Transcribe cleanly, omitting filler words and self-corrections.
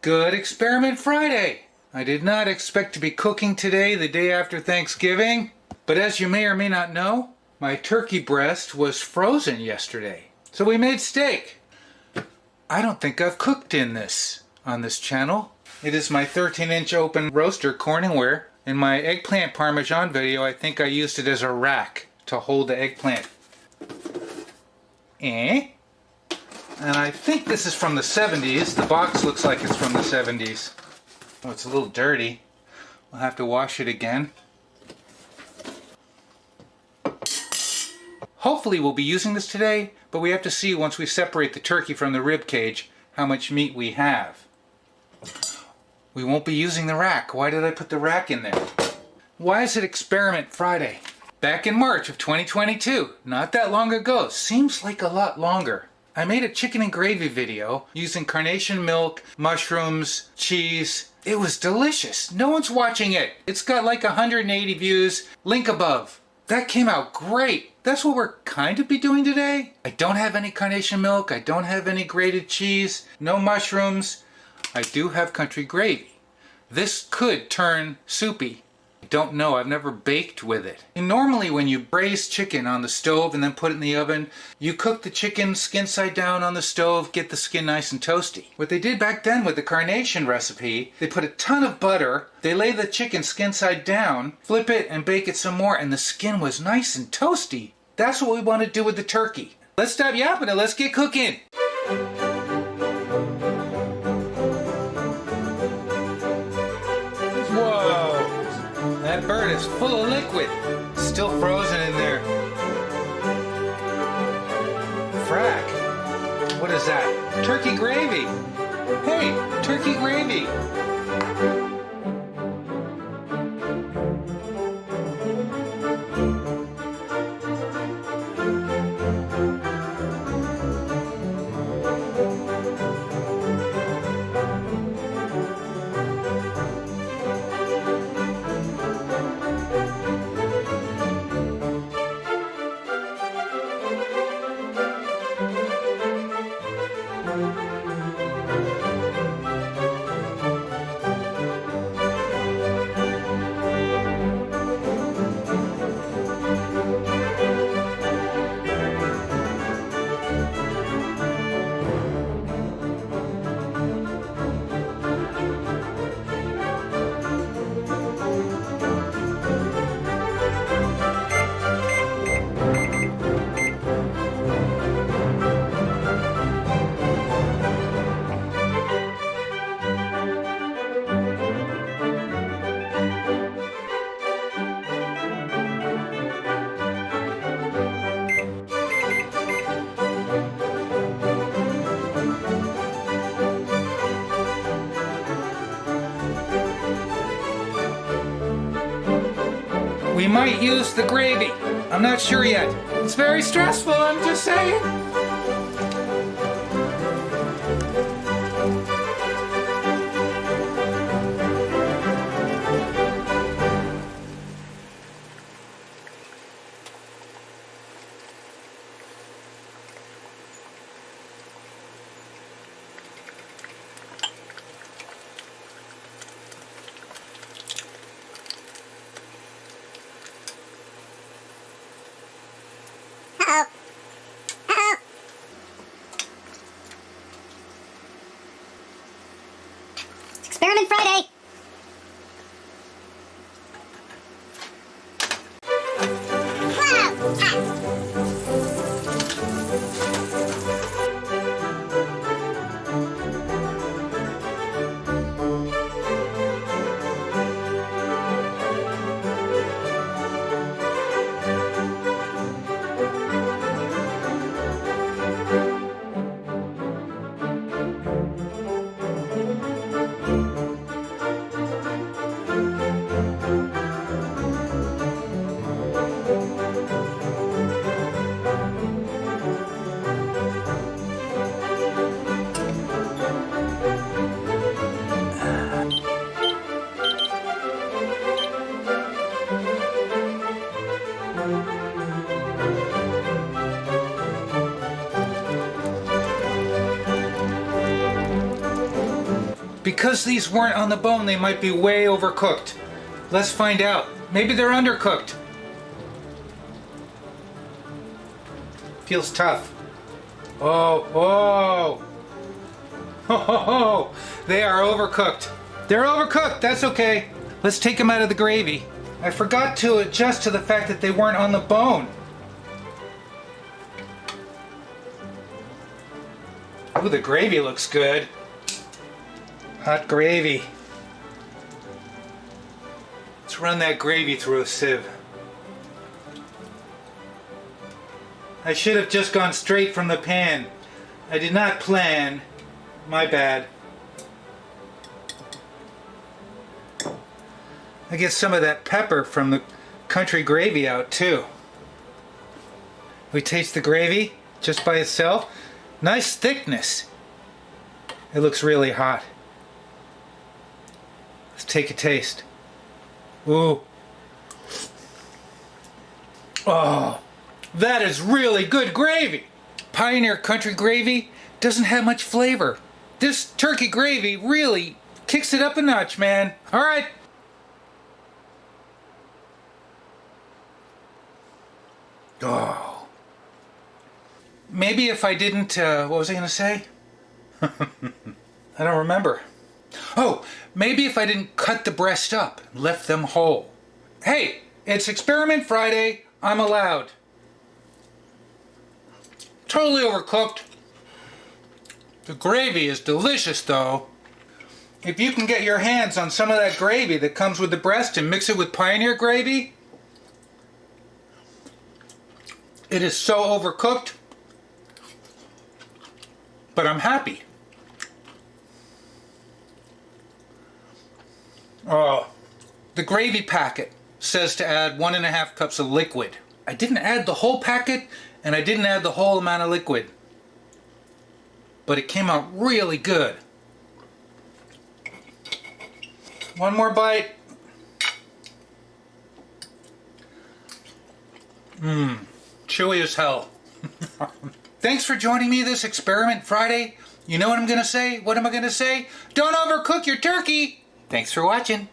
Good Experiment Friday! I did not expect to be cooking today, the day after Thanksgiving, but as you may or may not know, my turkey breast was frozen yesterday. So we made steak. I don't think I've cooked in this on this channel. It is my 13-inch open roaster Corningware. In my eggplant parmesan video, I think I used it as a rack to hold the eggplant. And I think this is from the 70s. The box looks like it's from the 70s. Oh, it's a little dirty. I'll have to wash it again. Hopefully we'll be using this today, but we have to see once we separate the turkey from the rib cage how much meat we have. We won't be using the rack. Why did I put the rack in there? Why is it Experiment Friday? Back in March of 2022, not that long ago, seems like a lot longer, I made a chicken and gravy video using carnation milk, mushrooms, cheese. It was delicious. No one's watching it. It's got like 180 views. Link above. That came out great. That's what we're kind of be doing today. I don't have any carnation milk. I don't have any grated cheese. No mushrooms. I do have country gravy. This could turn soupy. I don't know. I've never baked with it. And normally when you braise chicken on the stove and then put it in the oven, you cook the chicken skin side down on the stove, get the skin nice and toasty. What they did back then with the Carnation recipe, they put a ton of butter, they lay the chicken skin side down, flip it and bake it some more, and the skin was nice and toasty. That's what we want to do with the turkey. Let's stop yapping and let's get cooking. That bird is full of liquid. Still frozen in there. Frack. What is that? Turkey gravy. Hey, turkey gravy. We might use the gravy. I'm not sure yet. It's very stressful, I'm just saying. Experiment Friday! Because these weren't on the bone, they might be way overcooked. Let's find out. Maybe they're undercooked. Feels tough. Oh. They are overcooked. They're overcooked, that's okay. Let's take them out of the gravy. I forgot to adjust to the fact that they weren't on the bone. Ooh, the gravy looks good. Hot gravy. Let's run that gravy through a sieve. I should have just gone straight from the pan. I did not plan. My bad. I get some of that pepper from the country gravy out too. We taste the gravy just by itself. Nice thickness. It looks really hot. Let's take a taste. Ooh. Oh, that is really good gravy. Pioneer country gravy doesn't have much flavor. This turkey gravy really kicks it up a notch, man. All right. Oh. Maybe if I didn't, what was I going to say? I don't remember. Oh, maybe if I didn't cut the breast up and left them whole. Hey, it's Experiment Friday. I'm allowed. Totally overcooked. The gravy is delicious though. If you can get your hands on some of that gravy that comes with the breast and mix it with Pioneer gravy, it is so overcooked, but I'm happy. Oh, the gravy packet says to add 1.5 cups of liquid. I didn't add the whole packet and I didn't add the whole amount of liquid, but it came out really good. One more bite. Chewy as hell. Thanks for joining me this Experiment Friday. You know what I'm gonna say? What am I gonna say? Don't overcook your turkey! Thanks for watching.